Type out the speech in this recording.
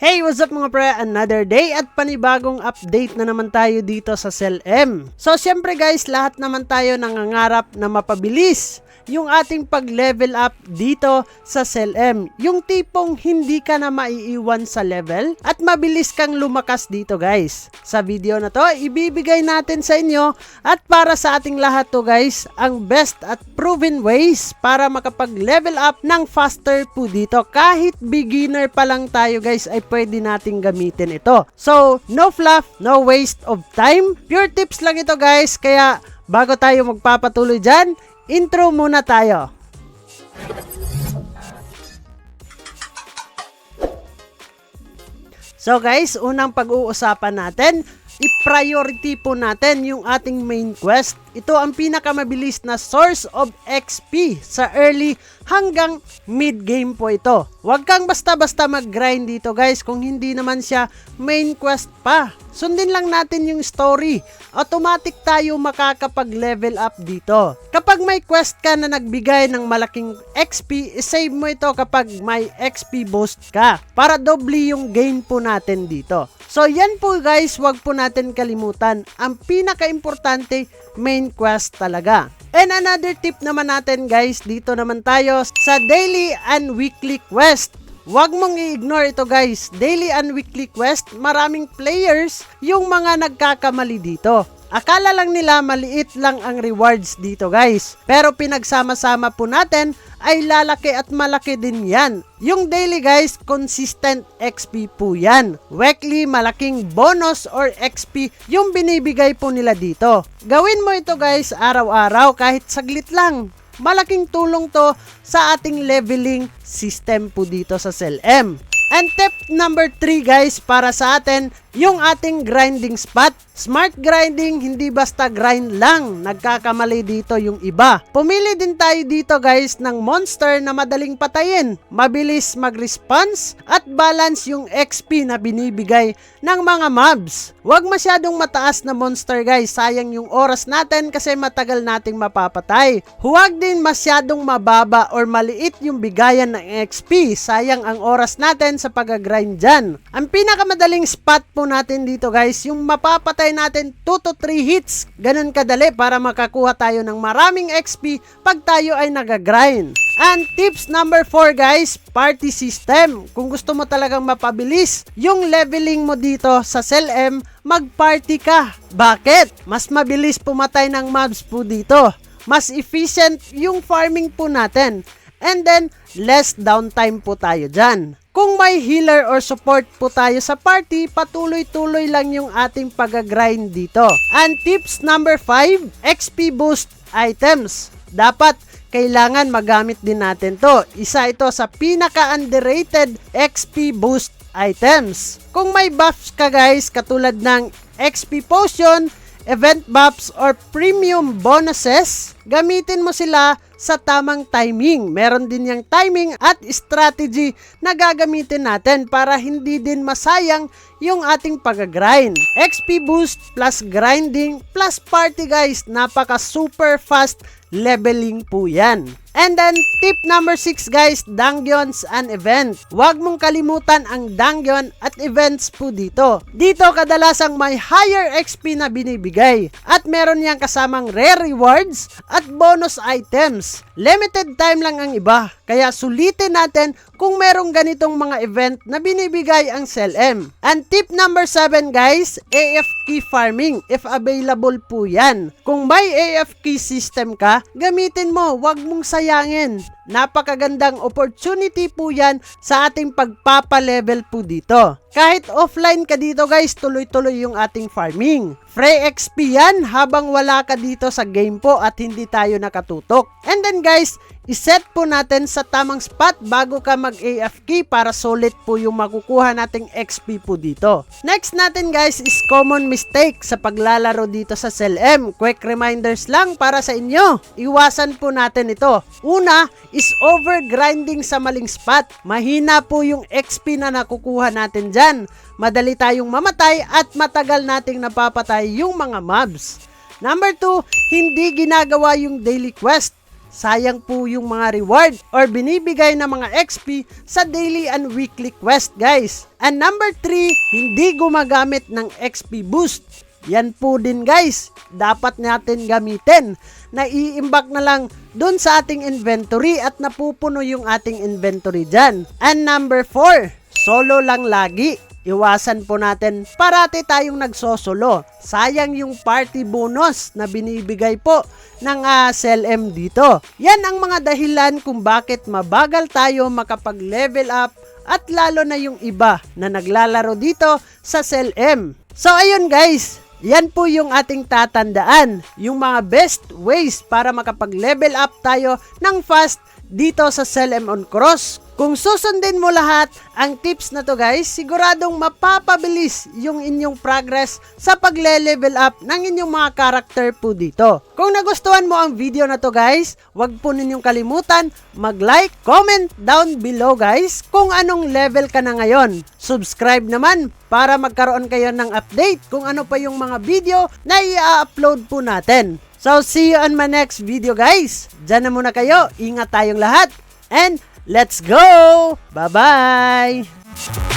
Hey, what's up mga pre? Another day at panibagong update na naman tayo dito sa CellM. So, syempre guys, lahat naman tayo nangangarap na mapabilis yung ating pag-level up dito sa CellM. Yung tipong hindi ka na maiiwan sa level at mabilis kang lumakas dito guys. Sa video na to, ibibigay natin sa inyo at para sa ating lahat to guys, ang best at proven ways para makapag-level up ng faster po dito. Kahit beginner pa lang tayo guys, ay pwede nating gamitin ito. So, no fluff, no waste of time. Pure tips lang ito guys, kaya bago tayo magpapatuloy dyan, intro muna tayo. So guys, unang pag-uusapan natin, i-priority po natin yung ating main quest. Ito ang pinakamabilis na source of XP sa early hanggang mid game po ito. Huwag kang basta-basta mag-grind dito guys kung hindi naman siya main quest pa. Sundin lang natin yung story. Automatic tayo makakapag-level up dito. Kapag may quest ka na nagbigay ng malaking XP, isave mo ito kapag may XP boost ka para doble yung gain po natin dito. So yan po guys, wag po natin kalimutan. Ang pinaka-importante, main quest talaga. And another tip naman natin guys, dito naman tayo sa daily and weekly quest. Huwag mong i-ignore ito guys. Daily and weekly quest, maraming players yung mga nagkakamali dito. Akala lang nila maliit lang ang rewards dito guys. Pero pinagsama-sama po natin ay lalaki at malaki din yan. Yung daily guys, consistent XP po yan. Weekly, malaking bonus or XP yung binibigay po nila dito. Gawin mo ito guys araw-araw kahit saglit lang. Malaking tulong to sa ating leveling system po dito sa CellM. And tip number 3 guys para sa atin, yung ating grinding spot. Smart grinding, hindi basta grind lang. Nagkakamali dito yung iba. Pumili din tayo dito guys ng monster na madaling patayin, mabilis mag-response at balance yung XP na binibigay ng mga mobs. Huwag masyadong mataas na monster guys, sayang yung oras natin kasi matagal nating mapapatay. Huwag din masyadong mababa or maliit yung bigayan ng XP, sayang ang oras natin sa pag-grind dyan. Ang pinakamadaling spot po natin dito guys, yung mapapatay natin 2 to 3 hits. Ganun kadali para makakuha tayo ng maraming XP pag tayo ay nag-grind. And tips number 4 guys, party system. Kung gusto mo talagang mapabilis yung leveling mo dito sa CellM, mag-party ka. Bakit? Mas mabilis pumatay ng mobs po dito. Mas efficient yung farming po natin. And then, less downtime po tayo dyan. Kung may healer or support po tayo sa party, patuloy-tuloy lang yung ating pag-grind dito. And tips number 5, XP boost items. Dapat kailangan magamit din natin to. Isa ito sa pinaka-underrated XP boost items. Kung may buffs ka guys, katulad ng XP potion, event buffs, or premium bonuses, gamitin mo sila sa tamang timing. Meron din yung timing at strategy na gagamitin natin para hindi din masayang yung ating pag-grind. XP boost plus grinding plus party guys, napaka super fast leveling po yan. And then, tip number 6 guys, dungeons and event. Huwag mong kalimutan ang dungeon at events po dito. Dito kadalasang may higher XP na binibigay. At meron niyang kasamang rare rewards at bonus items. Limited time lang ang iba. Kaya sulitin natin kung merong ganitong mga event na binibigay ang CellM. And tip number 7 guys, AFK farming. If available po yan. Kung may AFK system ka, gamitin mo. Huwag mong sayangin. Napakagandang opportunity po yan sa ating pagpapalevel po dito. Kahit offline ka dito guys, tuloy-tuloy yung ating farming. Free XP yan habang wala ka dito sa game po at hindi tayo nakatutok. And then guys, iset po natin sa tamang spot bago ka mag-AFK para solid po yung makukuha nating XP po dito. Next natin guys is common mistake sa paglalaro dito sa CellM. Quick reminders lang para sa inyo. Iwasan po natin ito. Una is overgrinding sa maling spot. Mahina po yung XP na nakukuha natin dyan. Madali tayong mamatay at matagal nating napapatay yung mga mobs. Number 2, hindi ginagawa yung daily quest. sayang po yung mga reward or binibigay na mga XP sa daily and weekly quest guys. And number 3, hindi gumagamit ng XP boost. Yan po din guys, dapat natin gamitin. Naiimbak na lang dun sa ating inventory at napupuno yung ating inventory dyan. And number 4, solo lang lagi. Iwasan po natin parati tayong nagsosolo. Sayang yung party bonus na binibigay po ng SLM dito. Yan ang mga dahilan kung bakit mabagal tayo makapag-level up at lalo na yung iba na naglalaro dito sa SLM. So ayun guys, yan po yung ating tatandaan, yung mga best ways para makapag-level up tayo ng fast dito sa SLM on Cross. Kung susundin mo lahat ang tips na to guys, siguradong mapapabilis yung inyong progress sa pagle-level up ng inyong mga character po dito. Kung nagustuhan mo ang video na to guys, wag po ninyong kalimutan mag-like, comment down below guys kung anong level ka na ngayon. Subscribe naman para magkaroon kayo ng update kung ano pa yung mga video na i-upload po natin. So see you on my next video guys. Diyan na muna kayo, ingat tayong lahat and let's go! Bye-bye!